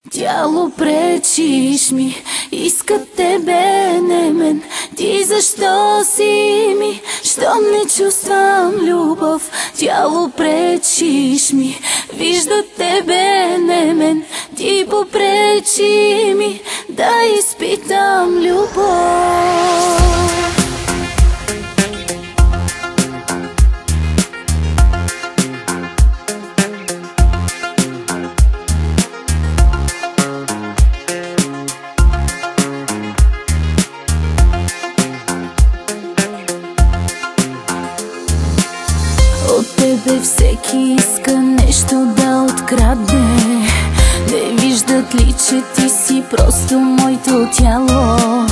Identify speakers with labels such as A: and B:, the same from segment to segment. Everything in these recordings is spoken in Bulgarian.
A: Тяло, пречиш ми, искат тебе, не мен. Ти защо си ми, щом не чувствам любов? Тяло, пречиш ми, виждат тебе, не мен. Ти попречи ми да изпитам любов. От тебе всеки иска нещо да открадне. Не виждат ли, че ти си просто моето тяло?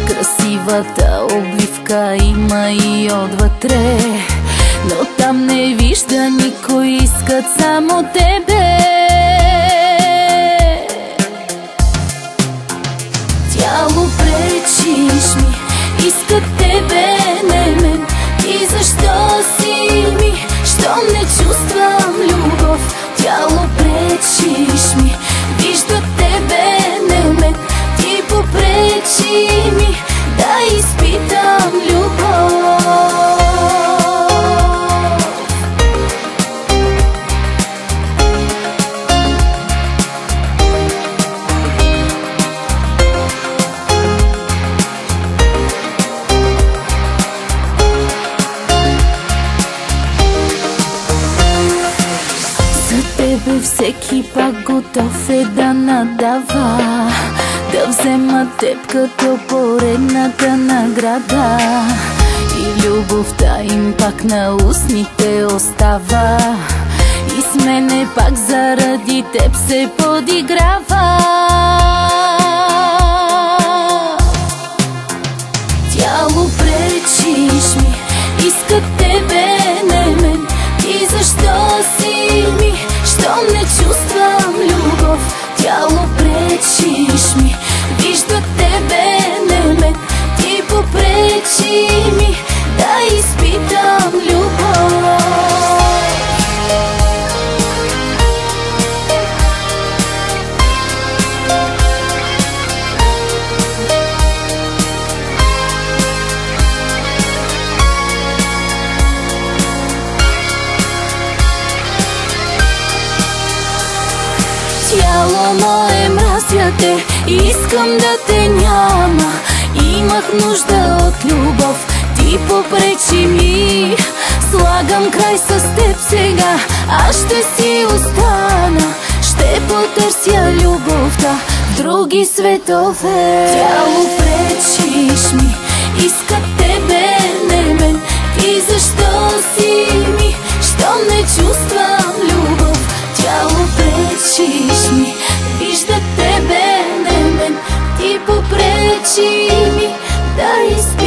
A: Красивата обвивка има и отвътре, но там не вижда никой, искат само тебе. Тяло, пречиш ми, искат тебе, не мен. И защо си ми, щом не чувствам любов? Тяло, пречиш ми, виждат тебе, не мен. Ти попречи ми да изпитам любов. Тебе всеки пак готов е да надава, да взема теб като поредната награда. И любовта им пак на устните остава, и с мене пак заради теб се подиграва. Тяло, пречиш ми, искат тебе, не мен. И защо си ми, щом не чувствам любов? Тяло, пречиш ми, виждат тебе, не мен. Ти попречи ми да изпитам любов. Тяло мое, мразя те, искам да те няма. Имах нужда от любов, ти попречи ми. Слагам край с теб сега, аз ще си остана. Ще потърся любовта в други светове. Тяло, пречиш ми, искат тебе, не мен. Ти защо си ми, щом не чувствам любов? Тяло, пречиш ми, виждат тебе, не мен. Ти попречи ми да изпитам